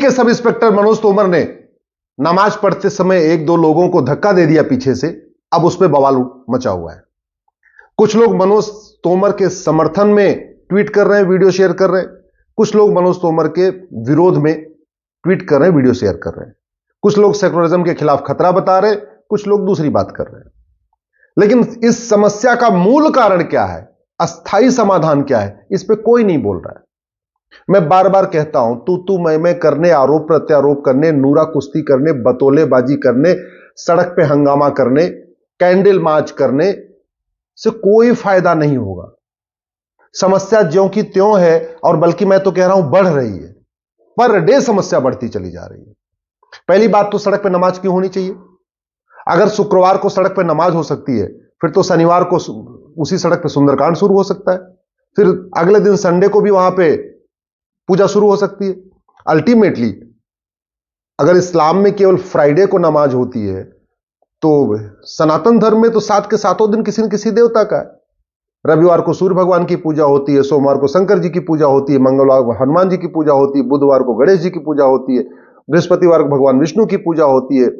के sub inspector Manoj Tomar ने नमाज पढ़ते समय एक दो लोगों को धक्का दे दिया पीछे से, अब उस पर बवाल मचा हुआ है। कुछ लोग मनोज तोमर के समर्थन में ट्वीट कर रहे हैं, वीडियो शेयर कर रहे हैं, कुछ लोग मनोज तोमर के विरोध में ट्वीट कर रहे हैं, वीडियो शेयर कर रहे हैं, कुछ लोग सेकुलरिज्म के खिलाफ खतरा बता रहे हैं, कुछ लोग दूसरी बात कर रहे हैं। लेकिन इस समस्या का मूल कारण क्या है, अस्थायी समाधान क्या है, इस पे कोई नहीं बोल रहा है। मैं बार बार कहता हूं, तू मैं करने, आरोप प्रत्यारोप करने, नूरा कुश्ती करने, बतौलेबाजी करने, सड़क पे हंगामा करने, कैंडल मार्च करने से कोई फायदा नहीं होगा। समस्या ज्यों की त्यों है, और बल्कि मैं तो कह रहा हूं बढ़ रही है। पर डे समस्या बढ़ती चली जा रही है। पहली बात तो सड़क पे नमाज क्यों होनी चाहिए? अगर शुक्रवार को सड़क पे नमाज हो सकती है, फिर तो शनिवार को उसी सड़क पे सुंदरकांड शुरू हो सकता है, फिर अगले दिन संडे को भी वहां पे पूजा शुरू हो सकती है। अल्टीमेटली अगर इस्लाम में केवल फ्राइडे को नमाज होती है, तो सनातन धर्म में तो 7 के 7 दिन किसी न किसी देवता का है। रविवार को सूर्य भगवान की पूजा होती है, सोमवार को शंकर जी की पूजा होती है, मंगलवार को हनुमान जी की पूजा होती है, बुधवार को गणेश जी की पूजा होती है, बृहस्पतिवार को भगवान विष्णु की पूजा होती है,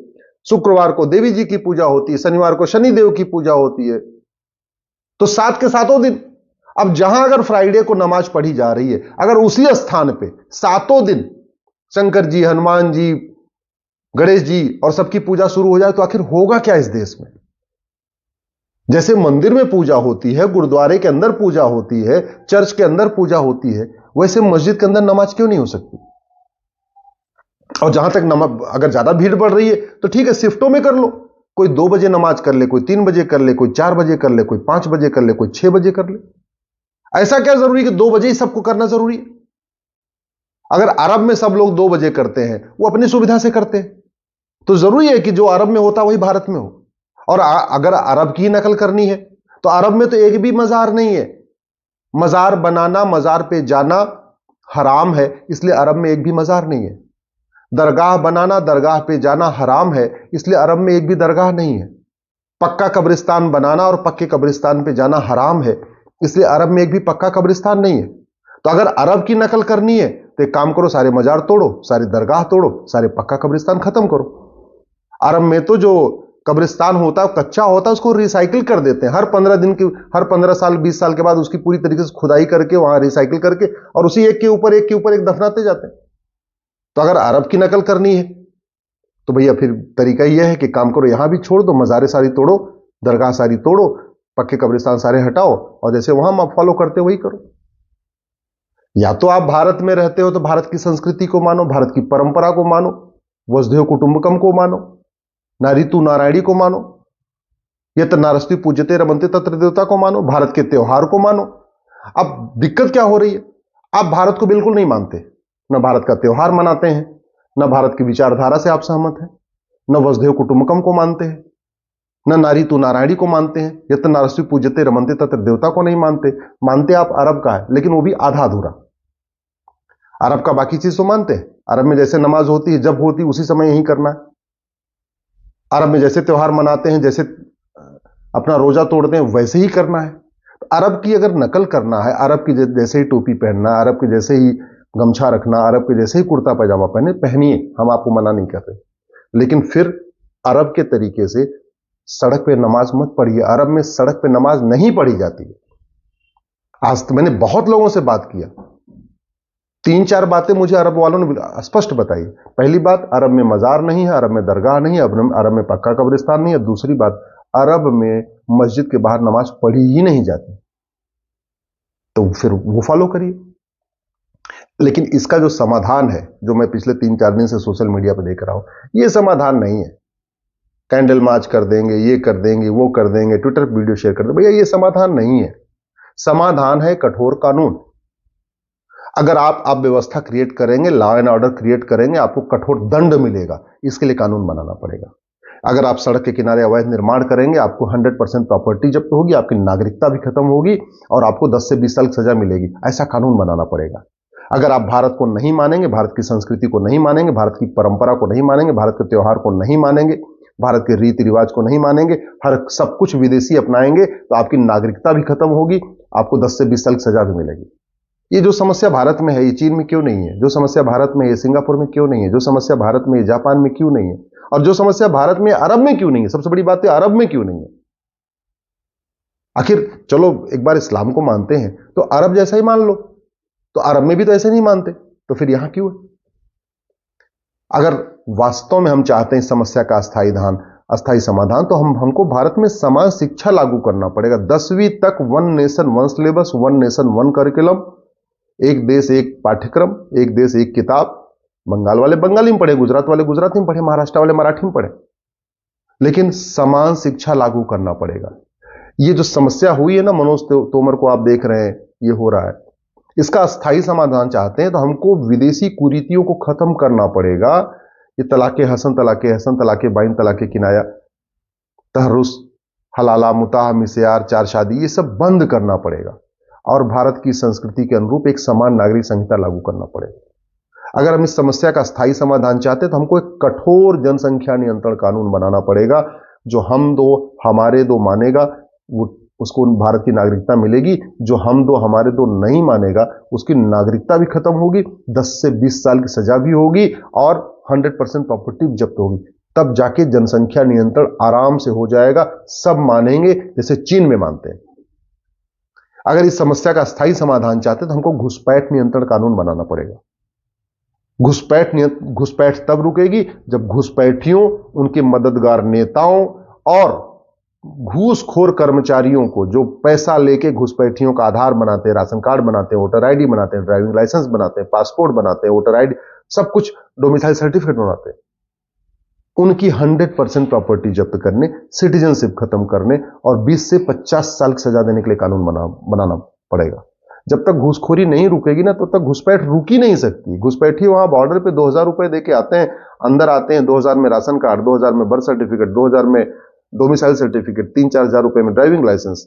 शुक्रवार को देवी जी की पूजा होती है, शनिवार को शनिदेव की पूजा होती है। तो 7 के 7 दिन। अब जहां अगर फ्राइडे को नमाज पढ़ी जा रही है, अगर उसी स्थान पे 7 दिन शंकर जी, हनुमान जी, गणेश जी और सबकी पूजा शुरू हो जाए, तो आखिर होगा क्या इस देश में? जैसे मंदिर में पूजा होती है, गुरुद्वारे के अंदर पूजा होती है, चर्च के अंदर पूजा होती है, वैसे मस्जिद के अंदर नमाज क्यों नहीं हो सकती? और जहां तक अगर ज्यादा भीड़ बढ़ रही है तो ठीक है, शिफ्टों में कर लो। कोई 2 बजे नमाज कर ले, कोई 3 बजे कर ले, कोई 4 बजे कर ले, कोई 5 बजे कर ले, कोई 6 बजे कर ले। ऐसा क्या जरूरी कि 2 बजे ही सबको करना जरूरी है? अगर अरब में सब लोग 2 बजे करते हैं, वो अपनी सुविधा से करते हैं, तो जरूरी है कि जो अरब में होता वही भारत में हो। और अगर अरब की नकल करनी है, तो अरब में तो एक भी मजार नहीं है। मजार बनाना, मजार पे जाना हराम है, इसलिए अरब में एक भी मजार नहीं है। दरगाह बनाना, दरगाह पे जाना हराम है, इसलिए अरब में एक भी दरगाह नहीं है। पक्का कब्रिस्तान बनाना और पक्के कब्रिस्तान पे जाना हराम है, इसलिए अरब में एक भी पक्का कब्रिस्तान नहीं है। तो अगर अरब की नकल करनी है, तो एक काम करो, सारे मजार तोड़ो, सारी दरगाह तोड़ो, सारे पक्का कब्रिस्तान खत्म करो। अरब में तो जो कब्रिस्तान होता है, कच्चा होता है, उसको रिसाइकिल कर देते हैं। हर 15 साल 20 साल के बाद उसकी पूरी तरीके से खुदाई करके, वहां रिसाइकिल करके, और उसी एक के ऊपर एक दफनाते जाते हैं। तो अगर अरब की नकल करनी है, तो भैया फिर तरीका यह है कि काम करो, यहां भी छोड़ दो, मजारे सारी तोड़ो, दरगाह सारी तोड़ो, पक्के कब्रिस्तान सारे हटाओ, और जैसे वहां आप फॉलो करते हो वही करो। या तो आप भारत में रहते हो तो भारत की संस्कृति को मानो, भारत की परंपरा को मानो, वसुधैव कुटुंबकम को मानो, नारी तू नारायणी को मानो, यत नारस्ति पूज्यते रमन्ते तत्र देवता को मानो, भारत के त्योहार को मानो। अब दिक्कत क्या हो रही है? आप भारत को बिल्कुल नहीं मानते, न भारत का त्योहार मनाते हैं, न भारत की विचारधारा से आप सहमत हैं, न वसुधैव कुटुंबकम को मानते हैं, न नारी तू नारायणी को मानते हैं, यत नारस्ति पूज्यते रमन्ते तत्र देवता को नहीं मानते आप अरब का है, लेकिन वो भी आधा अधूरा। अरब का बाकी चीज तो मानते हैं। अरब में जैसे नमाज होती है, जब होती है उसी समय यही करना है। अरब में जैसे त्योहार मनाते हैं, जैसे अपना रोजा तोड़ते हैं, वैसे ही करना है। अरब की अगर नकल करना है, अरब की जैसे ही टोपी पहनना, अरब के जैसे ही गमछा रखना, अरब के जैसे ही कुर्ता पैजामा पहनिए, हम आपको मना नहीं कर रहे, लेकिन फिर अरब के तरीके से सड़क पे नमाज मत पढ़िए। अरब में सड़क पे नमाज नहीं पढ़ी जाती है। आज तो मैंने बहुत लोगों से बात किया, 3-4 बातें मुझे अरब वालों ने स्पष्ट बताई। पहली बात, अरब में मजार नहीं है, अरब में दरगाह नहीं है, अरब में पक्का कब्रिस्तान नहीं है। दूसरी बात, अरब में मस्जिद के बाहर नमाज पढ़ी ही नहीं जाती। तो फिर वो फॉलो करिए। लेकिन इसका जो समाधान है, जो मैं पिछले 3-4 दिन से सोशल मीडिया पर देख रहा हूं, ये समाधान नहीं है। कैंडल मार्च कर देंगे, ये कर देंगे, वो कर देंगे, ट्विटर पर वीडियो शेयर कर देंगे, भैया ये समाधान नहीं है। समाधान है कठोर कानून। अगर आप व्यवस्था क्रिएट करेंगे, लॉ एंड ऑर्डर क्रिएट करेंगे, आपको कठोर दंड मिलेगा। इसके लिए कानून बनाना पड़ेगा। अगर आप सड़क के किनारे अवैध निर्माण करेंगे, आपको 100% प्रॉपर्टी जब्त होगी, आपकी नागरिकता भी खत्म होगी, और आपको 10 से 20 साल की सजा मिलेगी। ऐसा कानून बनाना पड़ेगा। अगर आप भारत को नहीं मानेंगे, भारत की संस्कृति को नहीं मानेंगे, भारत की परंपरा को नहीं मानेंगे, भारत के त्योहार को नहीं मानेंगे, भारत के रीति रिवाज को नहीं मानेंगे, हर सब कुछ विदेशी अपनाएंगे, तो आपकी नागरिकता भी खत्म होगी, आपको 10 से 20 साल की सजा भी मिलेगी। ये जो समस्या भारत में है, ये चीन में क्यों नहीं है? जो समस्या भारत में है, सिंगापुर में क्यों नहीं है? जो समस्या भारत में है, जापान में क्यों नहीं है? और जो समस्या भारत में, अरब में क्यों नहीं है? सबसे बड़ी बात है, अरब में क्यों नहीं है? आखिर चलो एक बार इस्लाम को मानते हैं तो अरब जैसा ही मान लो, तो अरब में भी तो ऐसे नहीं मानते, तो फिर यहां क्यों है? अगर वास्तव में हम चाहते हैं इस समस्या का अस्थायी समाधान, तो हमको भारत में समान शिक्षा लागू करना पड़ेगा। 10वीं तक one nation one syllabus, one nation one curriculum, एक देश एक पाठ्यक्रम, एक देश एक किताब। बंगाल वाले बंगाली में पढ़े, गुजरात वाले गुजराती में पढ़े, महाराष्ट्र वाले मराठी में पढ़े, लेकिन समान शिक्षा लागू करना पड़ेगा। ये जो समस्या हुई है ना, मनोज तोमर को आप देख रहे हैं, ये हो रहा है, इसका अस्थायी समाधान चाहते हैं तो हमको विदेशी कुरीतियों को खत्म करना पड़ेगा। ये तलाके हसन, तलाके बाइन, तलाके किनाया, तहरुस, हलाला, मुताह, मिस्यार, चार शादी, ये सब बंद करना पड़ेगा और भारत की संस्कृति के अनुरूप एक समान नागरिक संहिता लागू करना पड़ेगा। अगर हम इस समस्या का स्थायी समाधान चाहते हैं तो हमको एक कठोर जनसंख्या नियंत्रण कानून बनाना पड़ेगा। जो हम दो हमारे दो मानेगा, वो उसको भारत की नागरिकता मिलेगी। जो हम दो हमारे दो नहीं मानेगा, उसकी नागरिकता भी खत्म होगी, 10 से 20 साल की सजा भी होगी और 100% प्रॉपर्टी जब्त होगी। तब जाके जनसंख्या नियंत्रण आराम से हो जाएगा, सब मानेंगे जैसे चीन में मानते हैं। अगर इस समस्या का स्थायी समाधान चाहते हैं तो हमको घुसपैठ नियंत्रण कानून बनाना पड़ेगा। घुसपैठ तब रुकेगी जब घुसपैठियों, उनके मददगार नेताओं और घूसखोर कर्मचारियों को, जो पैसा लेके घुसपैठियों का आधार बनाते हैं, राशन कार्ड बनाते हैं, वोटर आईडी बनाते हैं, ड्राइविंग लाइसेंस बनाते हैं, पासपोर्ट बनाते हैं, वोटर आईडी, सब कुछ, डोमिसाइल सर्टिफिकेट बनाते हैं, उनकी 100% प्रॉपर्टी जब्त करने, सिटीजनशिप खत्म करने और 20 से 50 साल की सजा देने के लिए कानून बनाना पड़ेगा। जब तक घूसखोरी नहीं रुकेगी ना, तो तक घुसपैठ रुक ही नहीं सकती। घुसपैठी वहां बॉर्डर पे 2000 रुपए देके आते हैं, अंदर आते हैं, 2000 में राशन कार्ड, 2000 में बर्थ सर्टिफिकेट, 2000 में डोमिसाइल सर्टिफिकेट, 3-4 हजार रुपए में ड्राइविंग लाइसेंस,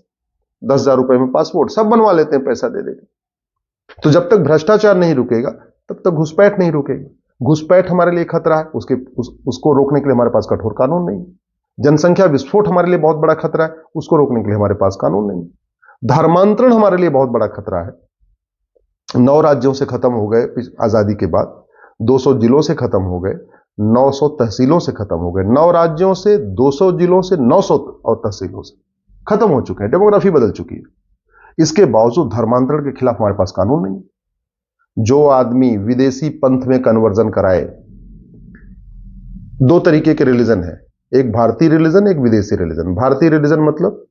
10 हजार रुपए में पासपोर्ट, सब बनवा लेते हैं पैसा दे देके। तो जब तक भ्रष्टाचार नहीं रुकेगा तब तक घुसपैठ नहीं रुकेगी। घुसपैठ हमारे लिए खतरा है, उसको रोकने के लिए हमारे पास कठोर कानून नहीं। जनसंख्या विस्फोट हमारे लिए बहुत बड़ा खतरा है, उसको रोकने के लिए हमारे पास कानून नहीं। धर्मांतरण हमारे लिए बहुत बड़ा खतरा है। 9 राज्यों से खत्म हो गए आजादी के बाद, 200 जिलों से खत्म हो गए, 900 तहसीलों से खत्म हो गए। 9 राज्यों से, 200 जिलों से, 900 और तहसीलों से खत्म हो चुके हैं। डेमोग्राफी बदल चुकी है। इसके बावजूद धर्मांतरण के खिलाफ हमारे पास कानून नहीं। जो आदमी विदेशी पंथ में कन्वर्जन कराए, 2 तरीके के रिलीजन है, एक भारतीय रिलीजन, एक विदेशी रिलीजन। भारतीय रिलीजन मतलब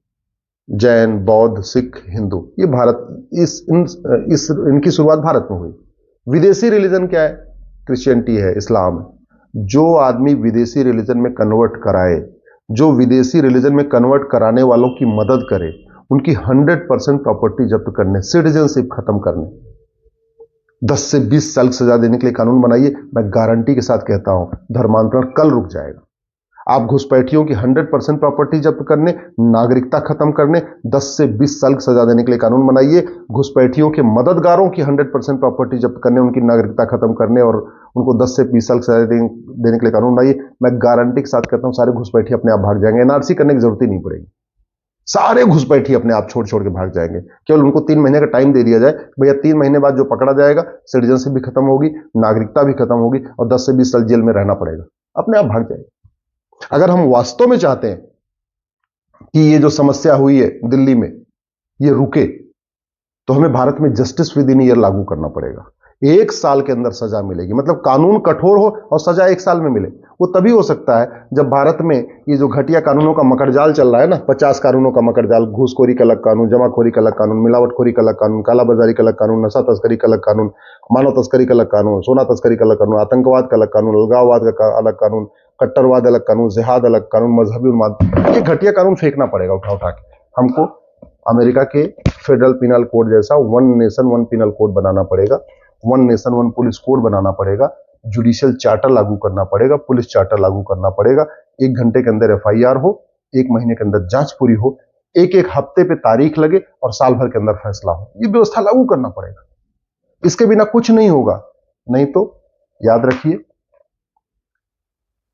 जैन, बौद्ध, सिख, हिंदू, ये भारत, इनकी शुरुआत भारत में हुई। विदेशी रिलीजन क्या है? क्रिश्चियनिटी है, इस्लाम है। जो आदमी विदेशी रिलीजन में कन्वर्ट कराए, जो विदेशी रिलीजन में कन्वर्ट कराने वालों की मदद करे, उनकी 100% प्रॉपर्टी जब्त करने, सिटीजनशिप खत्म करने, 10 से 20 साल की सजा देने के लिए कानून बनाइए। मैं गारंटी के साथ कहता हूं, धर्मांतरण कल रुक जाएगा। आप घुसपैठियों की 100% प्रॉपर्टी जब्त करने, नागरिकता खत्म करने, 10 से 20 साल की सजा देने के लिए कानून बनाइए। घुसपैठियों के मददगारों की 100% प्रॉपर्टी जब्त करने, उनकी नागरिकता खत्म करने और उनको 10 से 20 साल की सजा देने के लिए कानून बनाइए। मैं गारंटी के साथ कहता हूं, सारे घुसपैठी अपने आप भाग जाएंगे। एनआरसी करने की जरूरत ही नहीं पड़ेगी। सारे घुसपैठी अपने आप छोड़ छोड़ के भाग जाएंगे। केवल उनको 3 महीने का टाइम दे दिया जाए, भैया 3 महीने बाद जो पकड़ा जाएगा, सिटीजनशिप भी खत्म होगी, नागरिकता भी खत्म होगी और 10 से 20 साल जेल में रहना पड़ेगा, अपने आप भाग जाएगा। अगर हम वास्तव में चाहते हैं कि ये जो समस्या हुई है दिल्ली में, ये रुके, तो हमें भारत में जस्टिस विद इन ईयर लागू करना पड़ेगा। 1 साल के अंदर सजा मिलेगी, मतलब कानून कठोर हो और सजा 1 साल में मिले। वो तभी हो सकता है जब भारत में ये जो घटिया कानूनों का मकड़जाल चल रहा है ना, 50 कानूनों का मकड़जाल, घूसखोरी का अलग कानून, जमाखोरी का अलग कानून, मिलावटखोरी का अलग कानून, कालाबाजारी का अलग कानून, नशा तस्करी का अलग कानून, मानव तस्करी का अलग कानून, सोना तस्करी का अलग कानून, आतंकवाद का अलग कानून, अलगाववाद का अलग कानून, कट्टरवाद अलग कानून, जिहाद अलग कानून, मजहबी उन्माद, ये घटिया कानून फेंकना पड़ेगा उठा उठा के। हमको अमेरिका के फेडरल पिनल कोड जैसा one nation one penal code बनाना पड़ेगा, one nation one police code बनाना पड़ेगा, जुडिशियल चार्टर लागू करना पड़ेगा, पुलिस चार्टर लागू करना पड़ेगा। 1 घंटे के अंदर एफआईआर हो, 1 महीने के अंदर जांच पूरी हो, एक हफ्ते पे तारीख लगे और साल भर के अंदर फैसला हो। ये व्यवस्था लागू करना पड़ेगा। इसके बिना कुछ नहीं होगा। नहीं तो याद रखिए,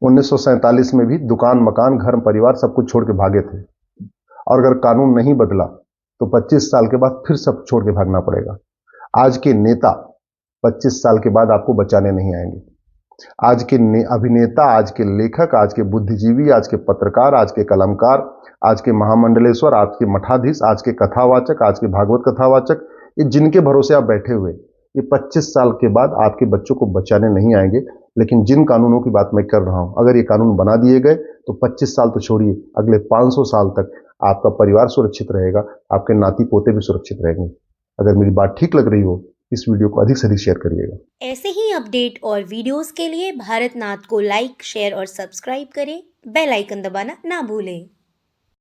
1947 में भी दुकान, मकान, घर, परिवार सब कुछ छोड़ के भागे थे, और अगर कानून नहीं बदला तो 25 साल के बाद फिर सब छोड़ के भागना पड़ेगा। आज के नेता 25 साल के बाद आपको बचाने नहीं आएंगे। आज के अभिनेता, आज के लेखक, आज के बुद्धिजीवी, आज के पत्रकार, आज के कलमकार, आज के महामंडलेश्वर, आज के मठाधीश, आज के कथावाचक, आज के भागवत कथावाचक, ये जिनके भरोसे आप बैठे हुए, ये 25 साल के बाद आपके बच्चों को बचाने नहीं आएंगे। लेकिन जिन कानूनों की बात मैं कर रहा हूं, अगर ये कानून बना दिए गए तो 25 साल तो छोड़िए, अगले 500 साल तक आपका परिवार सुरक्षित रहेगा, आपके नाती पोते भी सुरक्षित रहेंगे। अगर मेरी बात ठीक लग रही हो, इस वीडियो को अधिक से अधिक शेयर करिएगा। ऐसे ही अपडेट और वीडियोस के लिए भारत नाथ को लाइक, शेयर और सब्सक्राइब करें। बेल आइकन दबाना ना भूलें।